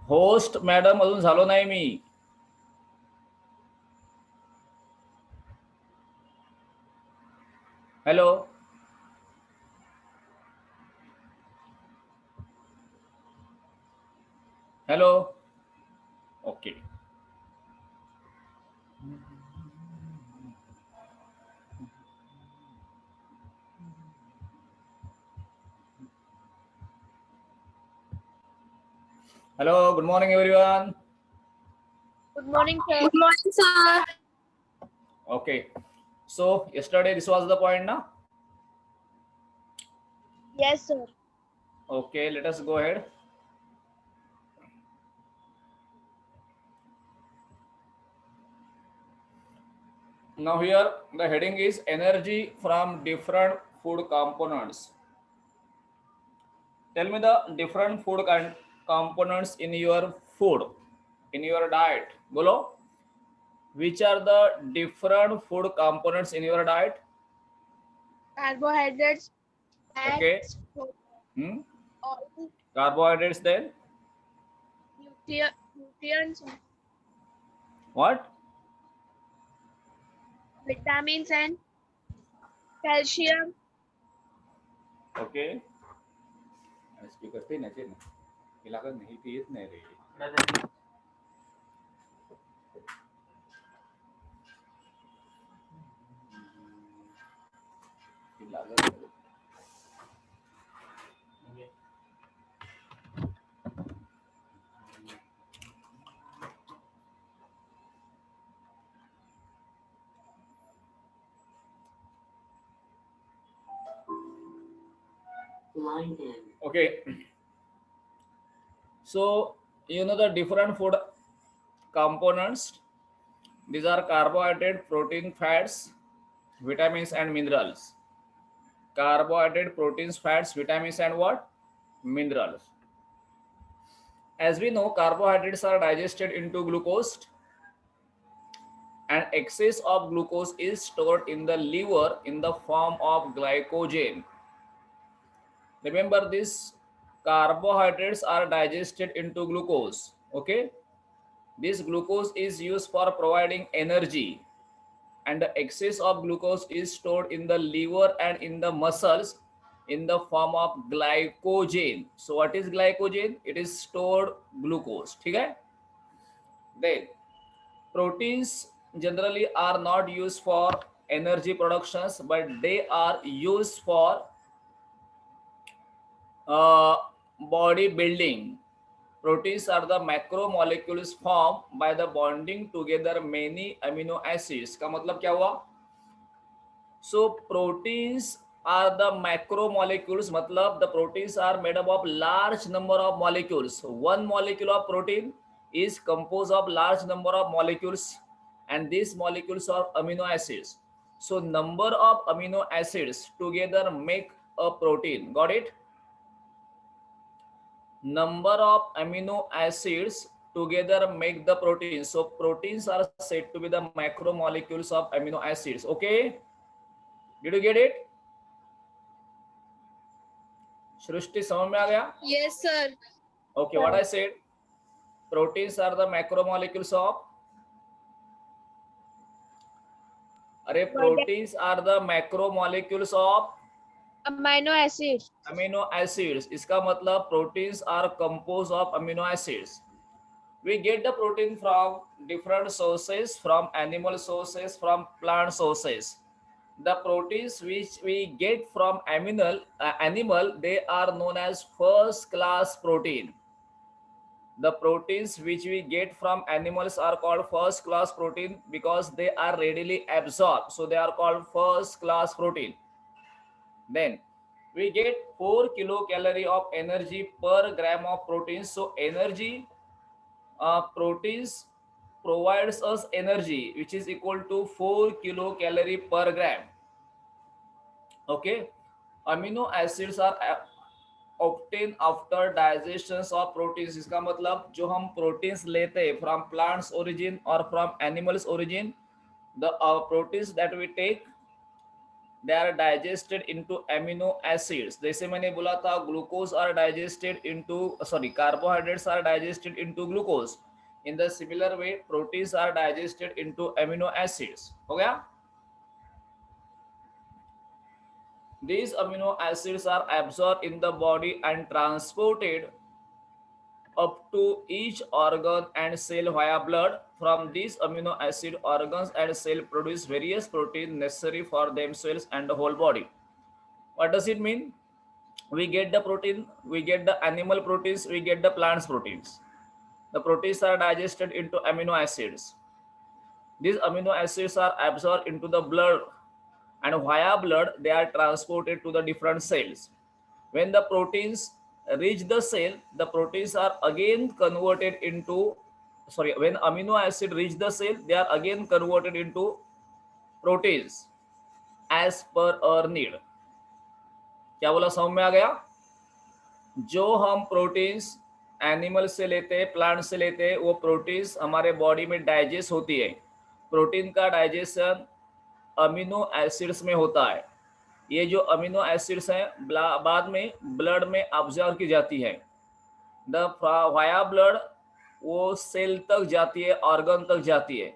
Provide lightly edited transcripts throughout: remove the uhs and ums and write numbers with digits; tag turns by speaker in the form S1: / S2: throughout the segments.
S1: Host madam अजून झालो नाही मी. Hello hello. Okay. Hello, good morning everyone.
S2: Good morning, sir.
S3: Good morning, sir.
S1: Okay, so yesterday this was the point now.
S2: Yes, sir.
S1: Okay, let us go ahead. Now here the heading is energy from different food components. Tell me the different food components in your food, in your diet. Bolo, which are the different food components in your diet?
S2: Carbohydrates, fats,
S1: Okay.
S2: protein, oil,
S1: Carbohydrates, then
S2: nutrients,
S1: what?
S2: vitamins, and calcium.
S1: Okay. Speaker ते नाही लागत नाही ते येत नाही रे. Line in. Okay. So you know the different food components. These are carbohydrate, protein, fats, vitamins and minerals. Carbohydrate, proteins, fats, vitamins and what? Minerals. As we know, carbohydrates are digested into glucose, and excess of glucose is stored in the liver in the form of glycogen. Remember this, carbohydrates are digested into glucose. Okay, this glucose is used for providing energy, and the excess of glucose is stored in the liver and in the muscles in the form of glycogen. So what is glycogen? It is stored glucose. Okay. Then proteins generally are not used for energy productions, but they are used for body building. Proteins are the macromolecules formed by the bonding together many amino acids. का मतलब क्या हुआ? So proteins are the macromolecules, मतलब the proteins are made up of large number of molecules. One molecule of protein is composed of large number of molecules, and these molecules are amino acids. So number of amino acids together make a protein. Got it? Number of amino acids together make the protein. So proteins are said to be the macromolecules of amino acids. Okay, did you get it? सृष्टि समझ में आ गया?
S3: Yes, sir.
S1: Okay, what I said, proteins are the macromolecules of, अरे proteins are the macromolecules of
S2: Amino acids.
S1: amino acids. इसका मतलब proteins are composed of amino acids. We get the protein from different sources, from animal sources, from plant sources. The proteins which we get from animal, they are known as first class protein. The proteins which we get from animals are called first class protein because they are readily absorbed. So they are called first class protein. Then we get 4 kilocalorie of energy per gram of protein. So energy, proteins provides us energy which is equal to 4 kilocalorie per gram. Okay, amino acids are obtained after digestion of proteins. इसका मतलब जो हम proteins लेते हैं from plants origin or from animals origin, the proteins that we take, they are digested into amino acids. जैसे मैंने बोला था glucose are digested into, sorry, carbohydrates are digested into glucose. In the similar way proteins are digested into amino acids. हो गया. These amino acids are absorbed in the body and transported up to each organ and cell via blood. From these amino acid, organs and cell produce various proteins necessary for themselves and the whole body. What does it mean? We get the protein, we get the animal proteins, we get the plants proteins. The proteins are digested into amino acids. These amino acids are absorbed into the blood, and via blood they are transported to the different cells. When the proteins reach the cell, the proteins are again converted into, sorry, when amino acid reach the cell, they are again converted into proteins as per our need. क्या बोला, समझ में आ गया? जो हम proteins animal से लेते हैं, प्लांट से लेते हैं, वो प्रोटीन्स हमारे बॉडी में डाइजेस्ट होती है. प्रोटीन का डाइजेशन अमीनो एसिड्स में होता है. ये जो अमीनो एसिड्स हैं बाद में ब्लड में ऑब्जर्व की जाती है. द वाया ब्लड वो सेल तक जाती है, ऑर्गन तक जाती है,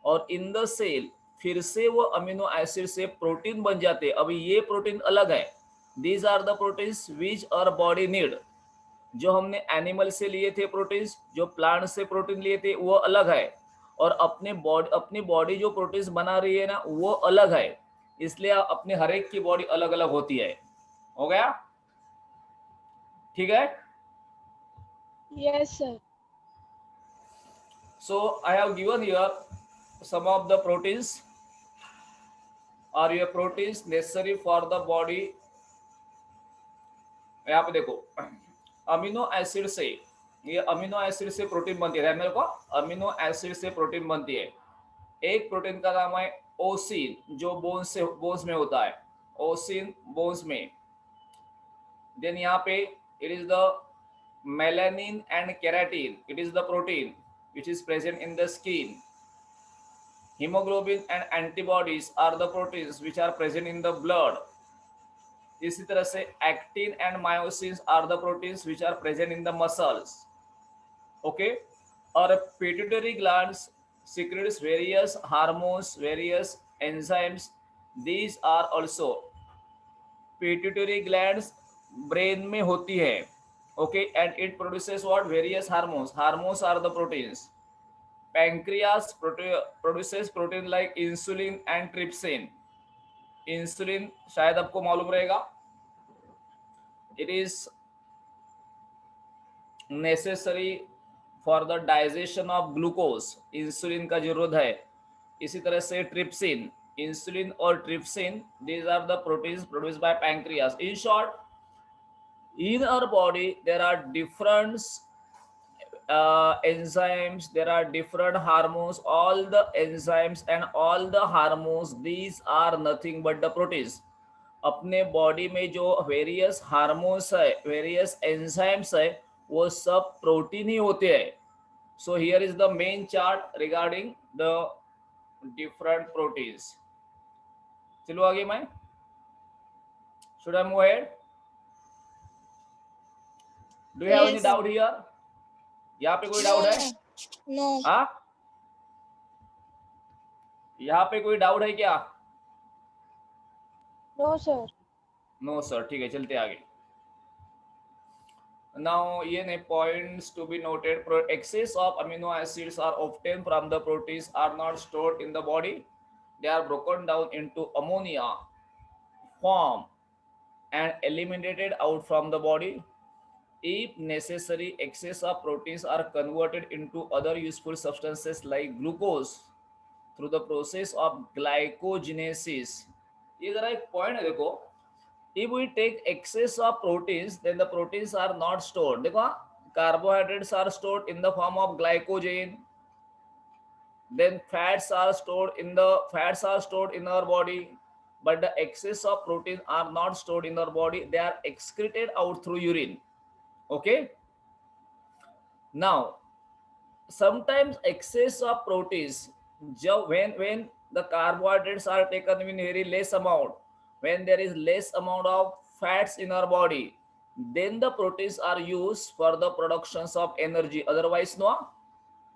S1: और इन द सेल फिर से वो अमीनो एसिड से प्रोटीन बन जाते हैं. अभी ये प्रोटीन अलग है. These are the proteins which our body need. जो हमने एनिमल से लिए थे प्रोटीन्स, जो प्लांट से प्रोटीन लिए थे, वो अलग है. और अपनी बॉडी जो प्रोटीन्स बना रही है ना, वो अलग है. इसलिए अपने हर एक की बॉडी अलग अलग होती है. हो गया? ठीक है.
S2: Yes, sir.
S1: So I have given here some of the proteins or your proteins necessary for the body. यहाँ पे देखो, अमीनो एसिड से, ये अमीनो एसिड से प्रोटीन बनती है. मेरे को अमीनो एसिड से प्रोटीन बनती है. एक प्रोटीन का नाम है ओसिन, जो बोन्स में होता है. ओसिन बोन्स में. देन यहाँ पे it is the melanin and keratin. It is the protein which is present in the skin. Hemoglobin and antibodies are the proteins which are present in the blood. इसी तरह से actin and myosin are the proteins which are present in the muscles. Okay. Our pituitary glands secretes various hormones, various enzymes. These are also, pituitary glands brain में होती है. Okay, and it produces what? Various hormones. Hormones are the proteins. Pancreas produces protein like insulin and trypsin. Insulin शायद आपको मालूम रहेगा. It is necessary for the digestion of glucose. Insulin का जरूरत है. इसी तरह से trypsin, insulin और trypsin, these are the proteins produced by pancreas. In short, in our body there are different enzymes, there are different hormones. All the enzymes and all the hormones, these are nothing but the proteins. अपने body में जो various hormones है, various enzymes है, वो सब protein ही होते हैं. So here is the main chart regarding the different proteins. चलो आगे. मैं should I move ahead? Do you have any doubt here? यहाँ पे कोई डाउट है?
S2: No.
S1: हाँ, यहाँ पे कोई डाउट है क्या?
S2: No, sir.
S1: No sir. ठीक है, चलते आगे. Now ये ने points to be noted. Excess of amino acids are obtained from the proteins are not stored in the body. They are broken down into ammonia form and eliminated out from the body. If necessary, excess of proteins are converted into other useful substances like glucose through the process of glycogenesis. ये जरा एक point है, देखो. If we take excess of proteins, then the proteins are not stored. देखो, carbohydrates are stored in the form of glycogen. Then fats are stored in our body, but the excess of protein are not stored in our body. They are excreted out through urine. Okay. Now, sometimes excess of proteins, when the carbohydrates are taken in very less amount, when there is less amount of fats in our body, then the proteins are used for the productions of energy. Otherwise, no.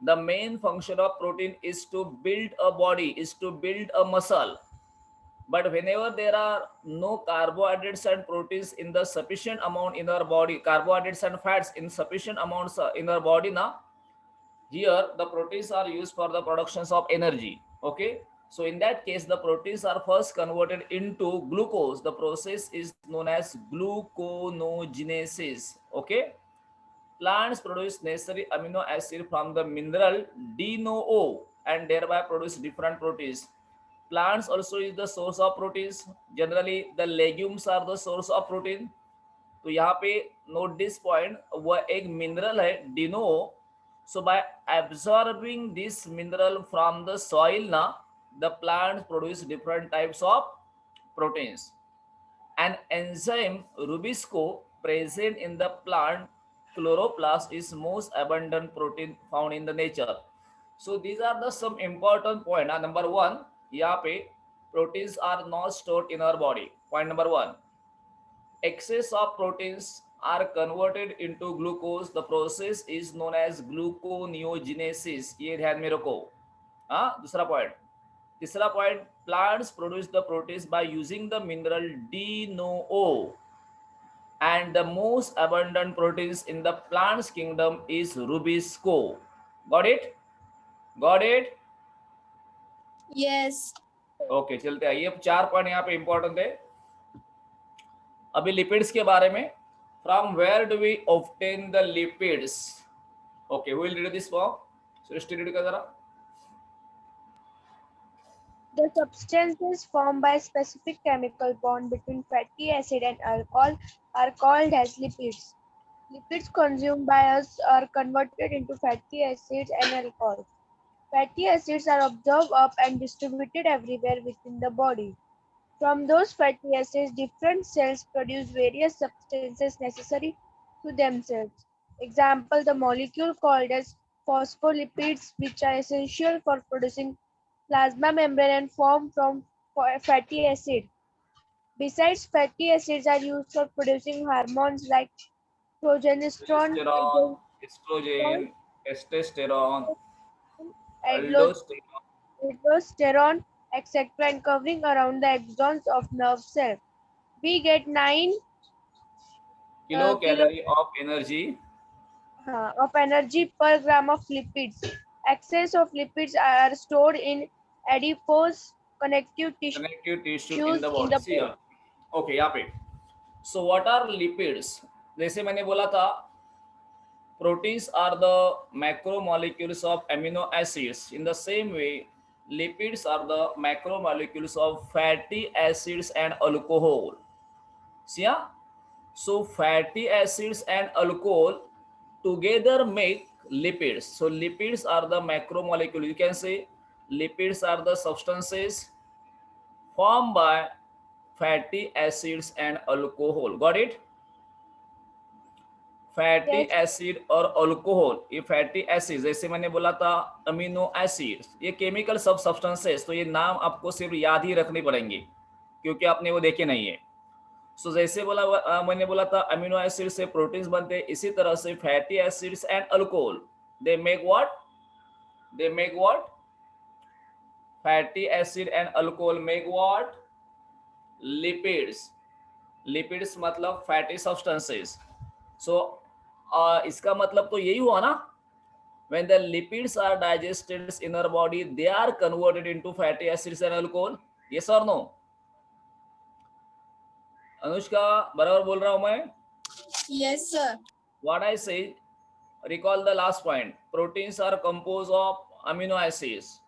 S1: The main function of protein is to build a body, is to build a muscle. But whenever there are no carbohydrates and proteins in the sufficient amount in our body, carbohydrates and fats in sufficient amounts in our body, now here the proteins are used for the productions of energy. Okay, so in that case the proteins are first converted into glucose. The process is known as gluconeogenesis. Okay, plants produce necessary amino acid from the mineral DNO and thereby produce different proteins. Plants also is the source of proteins. Generally the legumes are the source of protein. तो यहाँ पे note this point, वह एक mineral है डिनो. So by absorbing this mineral from the soil ना, the plant produce different types of proteins. An enzyme Rubisco present in the plant chloroplast is most abundant protein found in the nature. So these are the some important point. Number one, यहाँ पे proteins are not stored in our body. Point number one, excess of proteins are converted into glucose. The process is known as gluconeogenesis. ये ध्यान में रखो. हाँ, दूसरा point. तीसरा point, plants produce the proteins by using the mineral DNO, and the most abundant proteins in the plants kingdom is Rubisco. Got it? Got it?
S2: Yes.
S1: Okay, चलते हैं. ये चार पॉइंट यहाँ पे इंपॉर्टेंट है. अभी लिपिड्स के बारे में. From where do we obtain the lipids? Okay, who will read this form? Srishti read कर जरा.
S2: The substances formed by specific chemical bond between fatty acid and alcohol are called as lipids. Lipids consumed by us are converted into fatty acids and alcohol. Fatty acids are absorbed up and distributed everywhere within the body. From those fatty acids, different cells produce various substances necessary to themselves. Example, the molecule called as phospholipids, which are essential for producing plasma membrane and formed from fatty acid. Besides, fatty acids are used for producing hormones like progesterone,
S1: Progesterone, estrogen, testosterone, aldosterone.
S2: aldosterone, etc., and covering around the axons of nerve cells. We get 9 kilo
S1: Kilocalorie of energy.
S2: of energy per gram of lipids. Excess of lipids are stored in adipose connective
S1: Connective tissue in
S2: tissues
S1: the
S2: in
S1: body.
S2: the
S1: See
S2: body.
S1: here. Okay, यहाँ पे. So what are lipids? जैसे मैंने बोला था, proteins are the macromolecules of amino acids. In the same way, lipids are the macromolecules of fatty acids and alcohol. See here? So fatty acids and alcohol together make lipids. So lipids are the macromolecule. You can say lipids are the substances formed by fatty acids and alcohol. Got it? Fatty
S2: Yes.
S1: Acid और alcohol. ये fatty acid, जैसे मैंने बोला था amino acid, ये chemical सब substances. तो ये नाम आपको सिर्फ याद ही रखने पड़ेंगे क्योंकि आपने वो देखे नहीं है. सो जैसे बोला मैंने बोला था अमीनो एसिड से प्रोटीन्स बनते हैं, इसी तरह से fatty acids and alcohol they make what? They make what? Fatty acid and alcohol make what? Lipids. Lipids मतलब फैटी सब्सटेंसेस. सो इसका मतलब तो यही हुआ ना, when the lipids are digested in our body, they are converted into fatty acids and alcohol. Yes or no? Anushka, बराबर बोल रहा हूं मैं?
S2: Yes, sir.
S1: What I say, recall the last point. Proteins are composed of amino acids.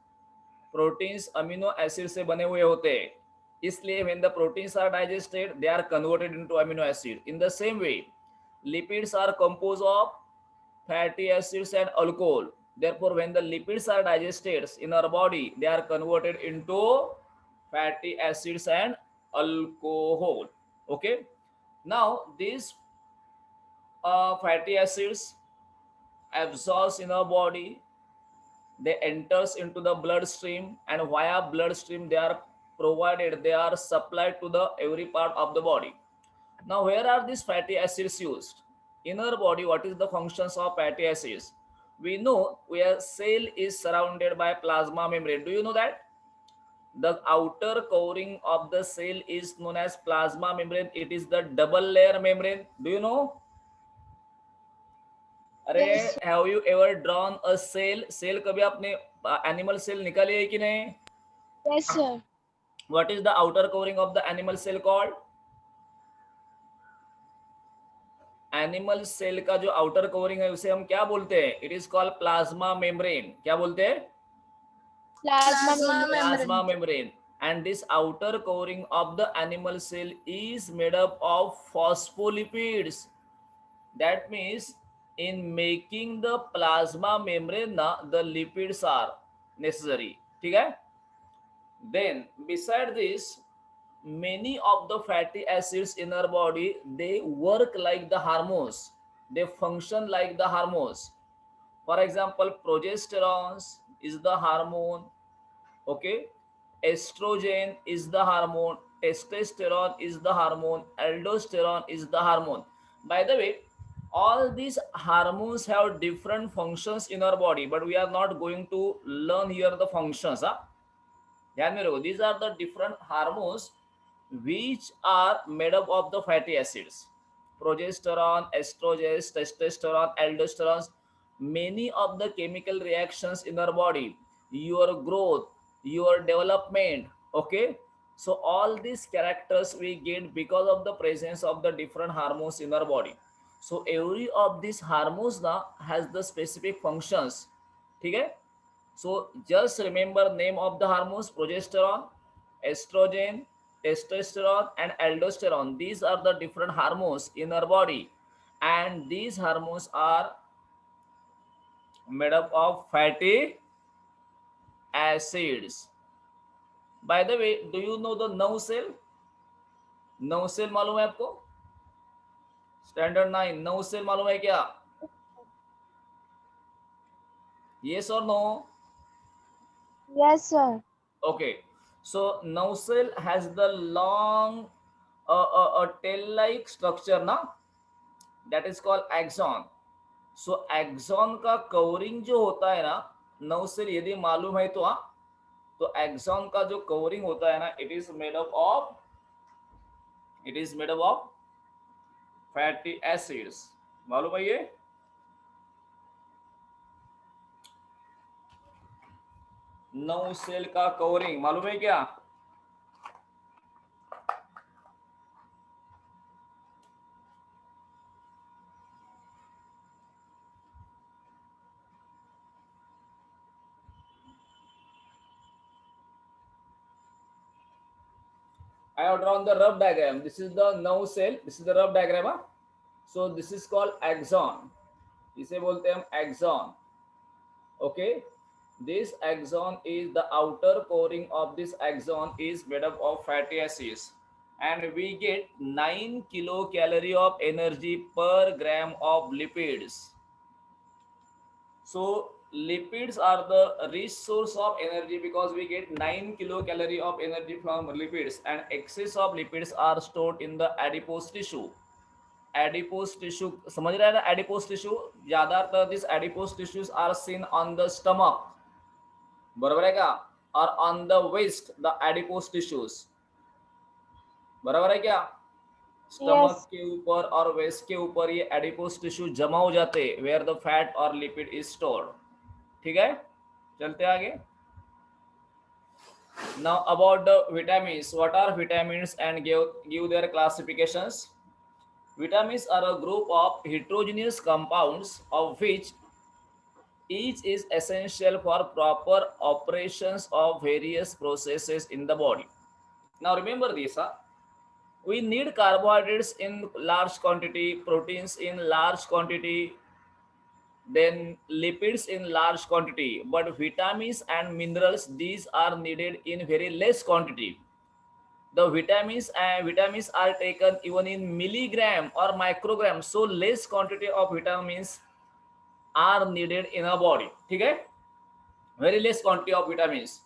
S1: Proteins amino acids से बने हुए होते हैं, इसलिए when the proteins are digested, they are converted into amino acid. In the same way, lipids are composed of fatty acids and alcohol. Therefore, when the lipids are digested in our body, they are converted into fatty acids and alcohol. Okay. Now, these fatty acids absorbs in our body, they enters into the bloodstream, and via bloodstream they are provided they are supplied to the every part of the body. Now, where are these fatty acids used? In our body, what is the functions of fatty acids? We know where cell is surrounded by plasma membrane. Do you know that? The outer covering of the cell is known as plasma membrane. It is the double layer membrane. Do you know? अरे,
S2: Yes, sir.
S1: have you ever drawn a cell? Cell कभी आपने animal cell निकाली है कि नहीं?
S2: Yes, sir.
S1: What is the outer covering of the animal cell called? Animal cell का जो outer covering है उसे हम क्या बोलते हैं? It is called plasma membrane. क्या बोलते हैं?
S2: Plasma
S3: Plasma
S2: membrane.
S1: Plasma
S3: membrane.
S1: membrane. And this outer covering of the animal cell is made up of phospholipids. That means in making the plasma membrane the lipids are necessary. ठीक है? Then beside this, many of the fatty acids in our body, they work like the hormones. They function like the hormones. For example, progesterone is the hormone. Okay, estrogen is the hormone, testosterone is the hormone, aldosterone is the hormone. By the way, all these hormones have different functions in our body, but we are not going to learn here the functions. ध्यान में रखो, these are the different hormones which are made up of the fatty acids: progesterone, estrogen, testosterone, aldosterone. Many of the chemical reactions in our body, your growth, your development. Okay, so all these characters we get because of the presence of the different hormones in our body. So every of these hormones now has the specific functions. ठीक है? So just remember name of the hormones: progesterone, estrogen, testosterone, and aldosterone. These are the different hormones in our body, and these hormones are made up of fatty acids. By the way, do you know the nerve cell? nerve cell मालूम है आपको? Standard 9 nerve cell मालूम है क्या? Yes or no?
S2: Yes, sir.
S1: Okay, so nerve cell has the long tail-like structure ना, that is called axon. So axon का covering जो होता है ना, nerve cell यदि मालूम है तो तो axon का जो कवरिंग होता है ना, it is made up of fatty acids. मालूम है ये? nerve cell का कवरिंग मालूम है क्या? I have drawn the rough diagram. This is the nerve cell. This is the rough diagram. So this is called axon. इसे बोलते हैं हम axon. Okay. This axon is the outer covering of this axon is made up of fatty acids, and we get 9 kilocalorie of energy per gram of lipids. So lipids are the rich source of energy because we get 9 kilocalorie of energy from lipids, and excess of lipids are stored in the adipose tissue. Adipose tissue, समझ रहे हैं ना? Adipose tissue, ज्यादातर these adipose tissues are seen on the stomach, बराबर है क्या? और on the waist the adipose tissues, बराबर है क्या? Stomach
S2: Yes.
S1: के ऊपर और वेस्ट के ऊपर ये एडिपोस टिश्यू जमा हो जाते हैं, वेयर द फैट और लिपिड इज स्टोर्ड. ठीक है, चलते आगे. Now about the vitamins. What are vitamins and give their classifications? Vitamins are a group of heterogeneous compounds of which each is essential for proper operations of various processes in the body. Now remember this, we need carbohydrates in large quantity, proteins in large quantity, then lipids in large quantity, but vitamins and minerals, these are needed in very less quantity. The vitamins are taken even in milligram or microgram, so less quantity of vitamins are needed in our body. ठीक है, very less quantity of vitamins.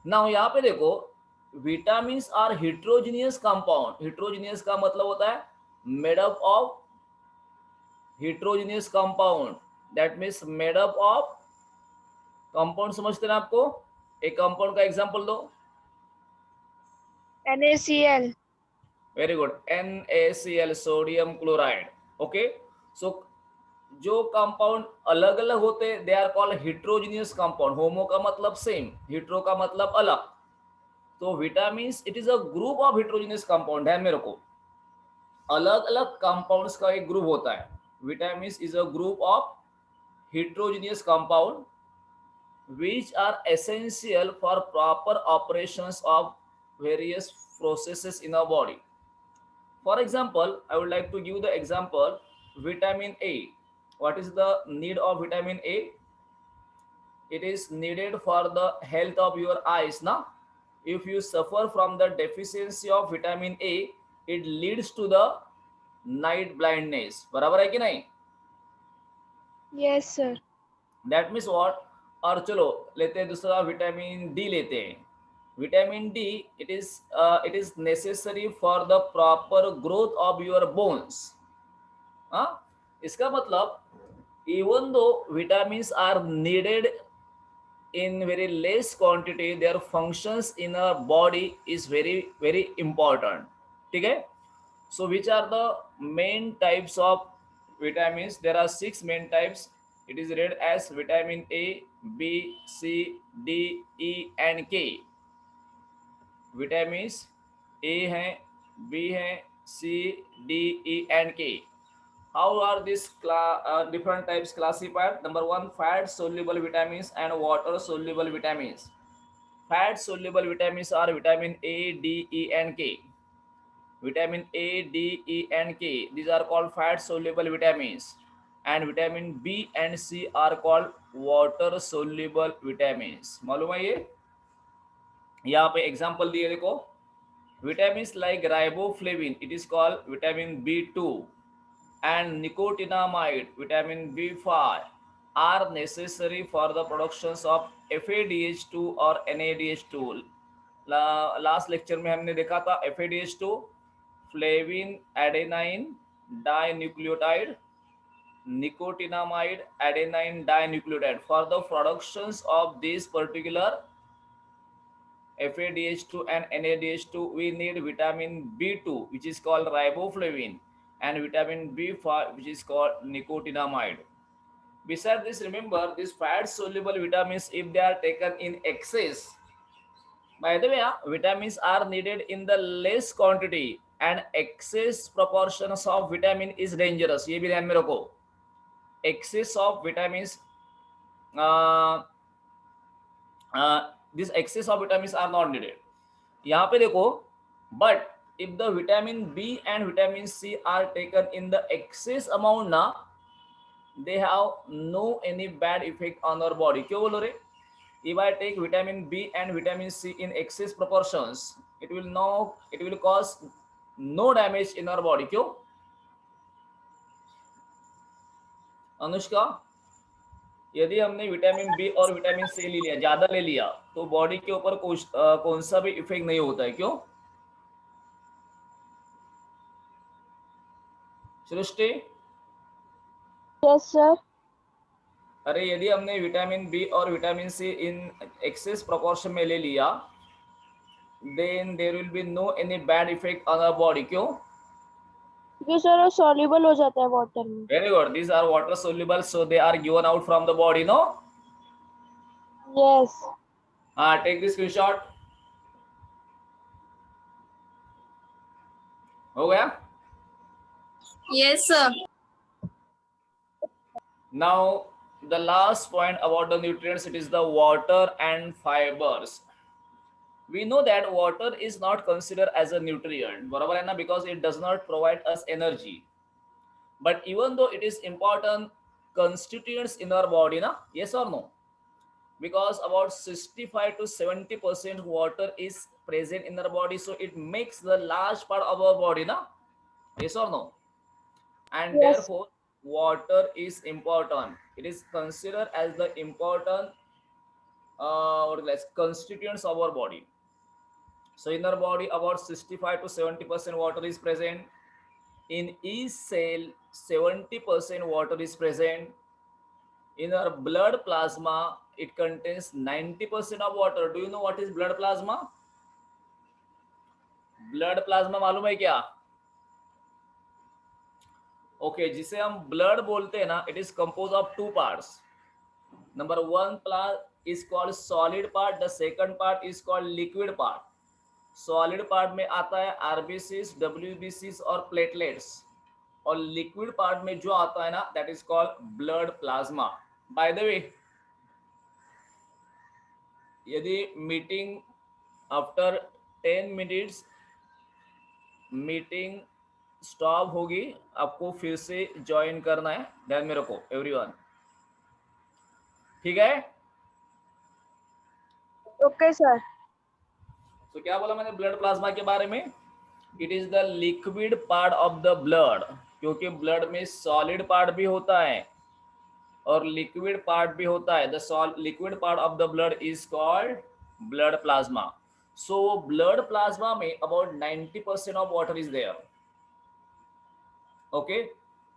S1: Now यहाँ पे देखो, vitamins are heterogeneous compound. Heterogeneous का मतलब होता है made up of heterogeneous compound. That means made up of compound. समझते हैं आपको? एक कंपाउंड का एग्जांपल दो.
S2: NaCl.
S1: Very good. NaCl, sodium chloride. Okay. So जो कंपाउंड अलग अलग होते हैं they are called heterogeneous compound. Homo का मतलब सेम, हिट्रो का मतलब अलग. तो vitamin it is a group of heterogeneous compound. ध्यान में रखो, अलग अलग कंपाउंड्स का एक ग्रुप होता है. Vitamin is a group of heterogeneous compound which are essential for proper operations of various processes in our body. For example, I would like to give the example vitamin A. What is the need of vitamin A? It is needed for the health of your eyes. Now, if you suffer from the deficiency of vitamin A, it leads to the night blindness. बराबर है कि नहीं?
S2: Yes, sir.
S1: That means what. और चलो लेते हैं दूसरा, vitamin D लेते हैं. Vitamin D it is necessary for the proper growth of your bones. हाँ, इसका मतलब even though vitamins are needed in very less quantity, their functions in our body is very very important. ठीक है. So which are the main types of vitamins? There are 6 main types. It is read as vitamin A, B, C, D, E and K. Vitamins A हैं, B हैं, C, D, E and K. How are these different types classified? Number one, fat soluble vitamins and water soluble vitamins. Fat soluble vitamins are vitamin A, D, E and K. Vitamin A, D, E and K, these are called fat soluble vitamins. And vitamin B and C are called water soluble vitamins. मालूम है ये? यहाँ पे example दिए देखो. Vitamins like riboflavin, it is called vitamin B2, and nicotinamide, vitamin B5, are necessary for the productions of FADH2 or NADH2. Last lecture में हमने देखा था FADH2, flavin adenine dinucleotide, nicotinamide adenine dinucleotide. For the productions of these particular FADH2 and NADH2, we need vitamin B2, which is called riboflavin, and vitamin B5, which is called nicotinamide. Besides this, remember these fat soluble vitamins, if they are taken in excess, by the way, vitamins are needed in the less quantity, and excess proportions of vitamin is dangerous. ये भी ध्यान में रखो. Excess of vitamins, this excess of vitamins are not needed. यहाँ पे देखो, but if the vitamin B and vitamin C are taken in the excess amount ना, they have no any bad effect on our body. क्यों बोलो रे? If I take vitamin B and vitamin C in excess proportions, it will cause no damage in our body. क्यों? अनुष्का, यदि हमने vitamin B और vitamin सी ले लिया, ज्यादा ले लिया, तो बॉडी के ऊपर कौन सा भी इफेक्ट नहीं होता है. क्यों सृष्टि?
S2: Yes, sir.
S1: अरे यदि हमने विटामिन बी और vitamin C in excess proportion में ले लिया, then there will be no any bad effect on our body. क्यों?
S2: क्योंकि सर वो soluble हो जाता है वाटर में.
S1: Very good. These are water soluble, so they are given out from the body. No?
S2: Yes.
S1: हाँ, टेक दिस स्क्रीनशॉट. हो गया?
S3: Yes, sir.
S1: Now the last point about the nutrients, it is the water and fibers. We know that water is not considered as a nutrient, बराबर है ना, because it does not provide us energy. But even though it is important constituents in our body, na, yes or no? Because about 65 to 70% water is present in our body, so it makes the large part of our body, na, yes or no? And
S2: Yes.
S1: therefore water is important. It is considered as the important constituents of our body. So in our body about 65 to 70% water is present. In each cell 70% water is present. In our blood plasma it contains 90% of water. Do you know what is blood plasma? Blood plasma मालूम है क्या? Okay, जिसे हम blood बोलते हैं ना, it is compose of two parts. Number one part is called solid part, the second part is called liquid part. Solid part में आता है आरबीसीज, डब्ल्यूबीसीज और प्लेटलेट्स, और लिक्विड पार्ट में जो आता है ना, that is called blood plasma. By the way, यदि meeting after 10 minutes meeting stop होगी, आपको फिर से ज्वाइन करना है, ध्यान में रखो एवरीवन. ठीक है?
S2: Okay sir.
S1: तो क्या बोला मैंने ब्लड प्लाज्मा के बारे में? It is the liquid part of the blood, क्योंकि ब्लड में सॉलिड पार्ट भी होता है और लिक्विड पार्ट भी होता है. The liquid part of the blood is called blood plasma. So blood plasma में about 90% of water is there. Okay,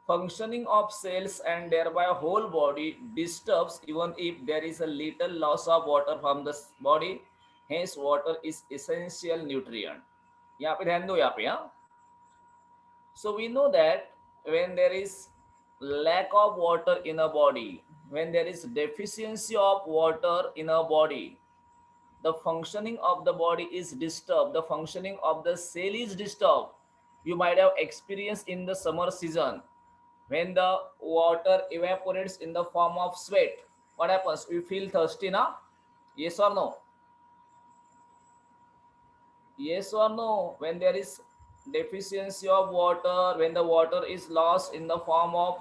S1: functioning of cells and thereby whole body disturbs even if there is a little loss of water from the body. Hence water is essential nutrient. यहाँ पे ध्यान दो, यहाँ पे. हाँ, so we know that when there is lack of water in a body, when there is deficiency of water in a body, the functioning of the body is disturbed, the functioning of the cell is disturbed. You might have experienced in the summer season when the water evaporates in the form of sweat. What happens? We feel thirsty, na? Yes or no? Yes or no? When there is deficiency of water, when the water is lost in the form of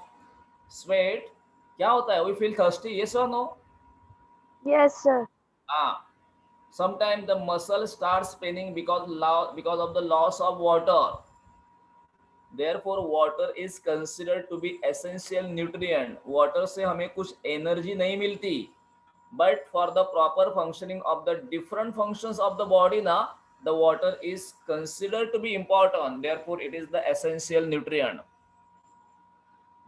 S1: sweat, क्या होता है? We feel thirsty. Yes or no?
S2: Yes sir.
S1: Sometimes the muscle starts paining because of the loss of water. Therefore water is considered to be essential nutrient. Water से हमें कुछ energy नहीं मिलती, but for the proper functioning of the different functions of the body na, the water is considered to be important. Therefore it is the essential nutrient.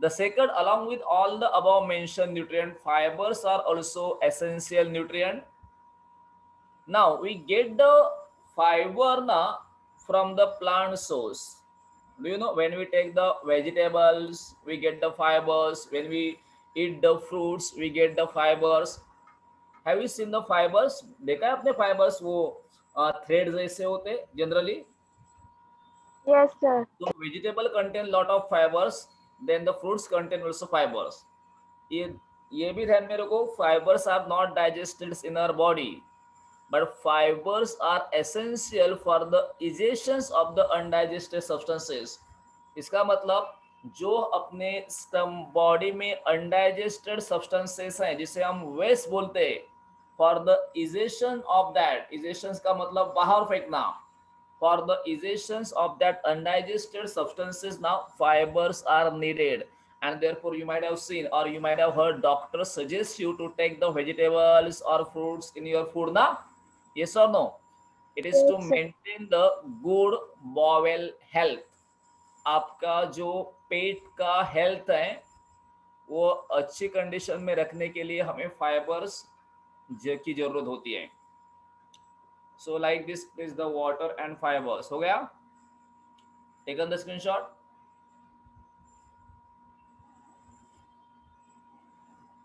S1: The second, along with all the above mentioned nutrient, fibers are also essential nutrient. Now we get the fiber na from the plant source. Do you know, when we take the vegetables we get the fibers, when we eat the fruits we get the fibers. Have you seen the fibers? देखा है आपने fibers? वो thread जैसे होते generally.
S2: Yes sir.
S1: So vegetable contain lot of fibers, then the fruits contain also fibers. ये भी ध्यान में रखो, fibers are not digested in our body, but fibers are essential for the digestion of the undigested substances. इसका मतलब जो अपने body में अनडाइजेस्टेड सब्सटेंसेस हैं, जिसे हम वेस्ट बोलते हैं, for the egestion of that, egestion का मतलब बाहर फेंकना, for the egestion of that undigested substances now fibres are needed. And therefore you might have seen or you might have heard doctors suggest you to take the vegetables or fruits in your food na. Yes or no? It is to maintain the good bowel health. आपका जो पेट का health है वो अच्छी condition में रखने के लिए हमें फाइबर्स की जरूरत होती है. So like this is the water and fibres. हो गया? Taken the screenshot?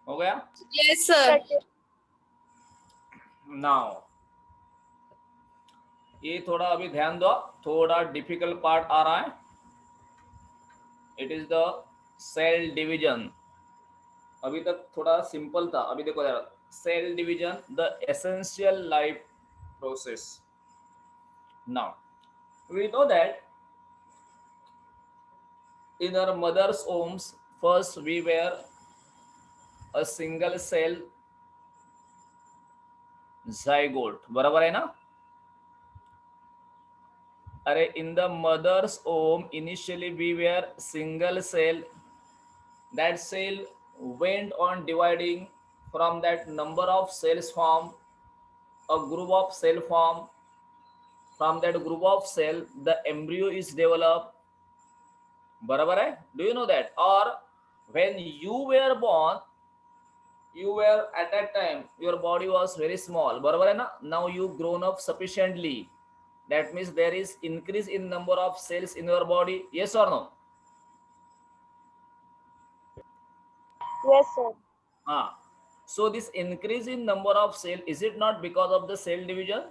S1: हो गया?
S3: Yes, sir.
S1: नाउ ये थोड़ा अभी ध्यान दो, थोड़ा डिफिकल्ट पार्ट आ रहा है. It is the cell division. अभी तक थोड़ा सिंपल था, अभी देखो यार, cell division, the essential life process. Now we know that in our mother's wombs first we were a single cell zygote. बराबर है ना? अरे in the mother's womb initially we were single cell. That cell went on dividing. From that number of cells formed a group of cell form. from that group of cell the embryo is developed. बराबर है? Do you know that? Or when you were born, you were at that time your body was very small, बराबर है ना? Now you grown up sufficiently. That means there is increase in number of cells in your body. Yes or no?
S2: Yes, sir.
S1: Ah. So this increase in number of cell, is it not because of the cell division?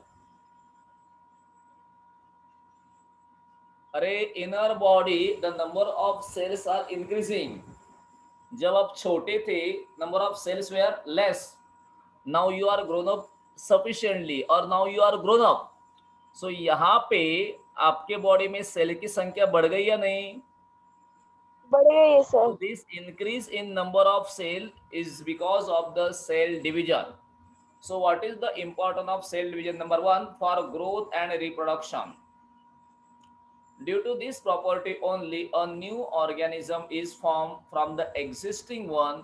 S1: अरे inner body the number of cells are increasing. जब आप छोटे थे number of cells were less. Now you are grown up sufficiently or now you are grown up. So यहाँ पे आपके body में cell की संख्या बढ़ गई या नहीं?
S2: बढ़ गई है,
S1: So
S2: sir.
S1: this increase in number of cell is because of the cell division. So what is the importance of cell division? Number one, for growth and reproduction. Due to this property only, a new organism is formed from the existing one.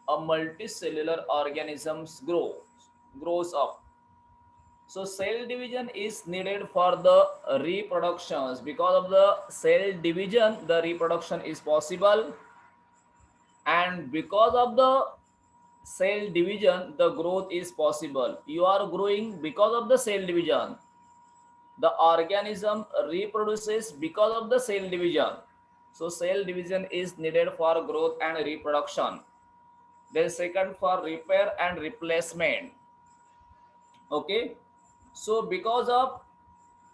S1: A multicellular organism grows up. So cell division is needed for the reproductions. Because of the cell division, the reproduction is possible. And because of the cell division, the growth is possible. You are growing because of the cell division. The organism reproduces because of the cell division. So cell division is needed for growth and reproduction. Then second, for repair and replacement. Okay. So because of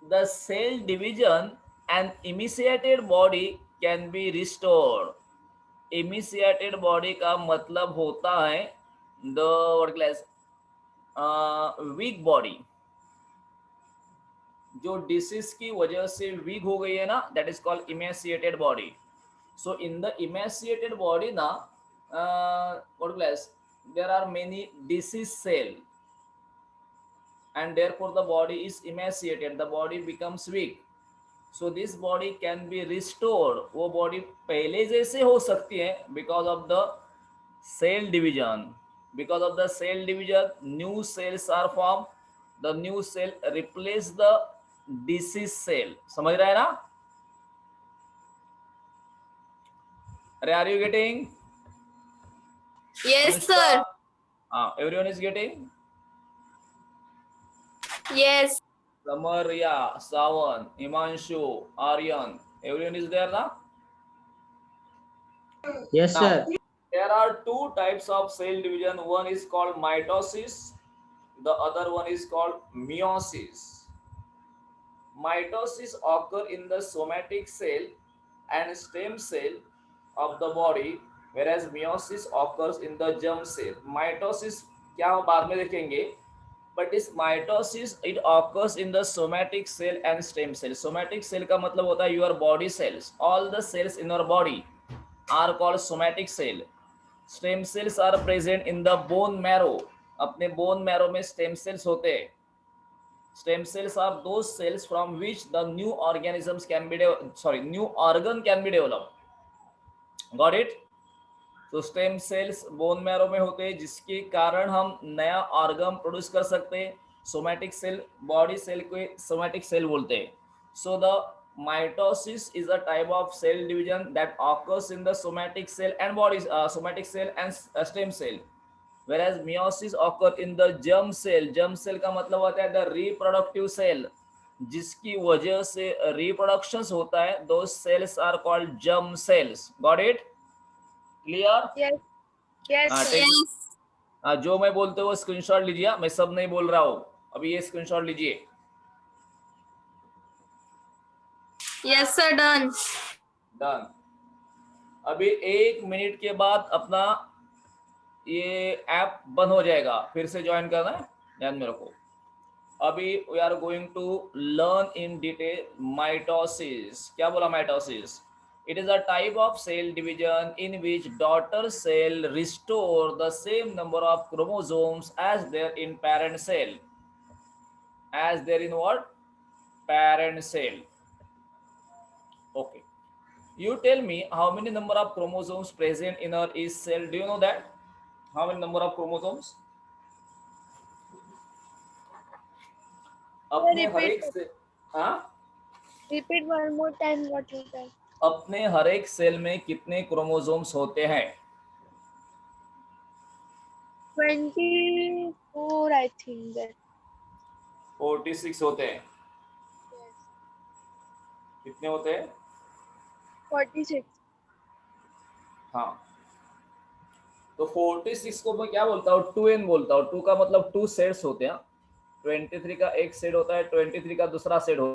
S1: the cell division, an emaciated body can be restored. Emaciated body का मतलब होता है the what class weak body. जो disease की वजह से weak हो गई है ना, that is called emaciated body. So in the emaciated body ना what class there are many disease cell and therefore the body is emaciated, the body becomes weak. So this body can be restored. वो body पहले जैसे हो सकती है because of the cell division. Because of the cell division, new cells are formed. The new cell replace the disease cell. समझ रहा है ना? अरे are you getting?
S3: Yes,
S1: Anushka?
S3: sir.
S1: Everyone is getting?
S3: Yes.
S1: Samaria, Sawan, Himanshu, Aryan, everyone is there now?
S4: Yes,
S1: Now,
S4: sir.
S1: there are two types of cell division. One is called mitosis, the other one is called meiosis. Mitosis occur in the somatic cell and stem cell of the body, whereas meiosis occurs in the germ cell. Mitosis क्या हम बाद में देखेंगे, but this mitosis it occurs in the somatic cell and stem cell. Somatic cell का मतलब होता है your body cells. All the cells in your body are called somatic cell. Stem cells are present in the bone marrow. अपने bone marrow में stem cells होते हैं. Stem cells are those cells from which the new organisms can be new organ can be developed. Got it? तो stem cells bone marrow में होते हैं जिसके कारण हम नया ऑर्गन प्रोड्यूस कर सकते हैं. सोमैटिक सेल बॉडी सेल को सोमैटिक सेल बोलते हैं. So the mitosis is a type of cell division that occurs in the somatic cell and body somatic cell and stem cell, whereas meiosis occur in the germ cell. germ cell का मतलब होता है the reproductive cell, जिसकी वजह से reproductions होता है. those cells are called germ cells. got it? clear?
S2: Yes. Yes,
S1: हाँ,
S2: sir.
S3: Yes.
S1: जो मैं बोलते हुए स्क्रीनशॉट लीजिए. मैं सब नहीं बोल रहा हूँ, अभी ये स्क्रीनशॉट लीजिए.
S3: Yes, sir. Done.
S1: डन. अभी 1 मिनट के बाद अपना ये ऐप बंद हो जाएगा, फिर से ज्वाइन करना है, ध्यान में रखो. अभी we are going to learn in detail mitosis. क्या बोला mitosis? It is a type of cell division in which daughter cell restore the same number of chromosomes as their in parent cell. As their in what? Parent cell. Okay. You tell me how many number of chromosomes present in our each cell. Do you know that? How many number of chromosomes? अपने हर
S2: repeat
S1: एक से हाँ,
S2: Repeat one more time what you said.
S1: अपने हर एक cell में कितने chromosomes होते हैं?
S2: 24, I think that.
S1: 46 होते हैं।
S2: Yes.
S1: कितने होते हैं?
S2: 46.
S1: हाँ, तो 46 को मैं क्या बोलता हूँ? 2n बोलता हूँ। 2 का मतलब 2 सेट्स होते हैं। 23 का एक सेट होता है, 23 का दूसरा सेट होता है।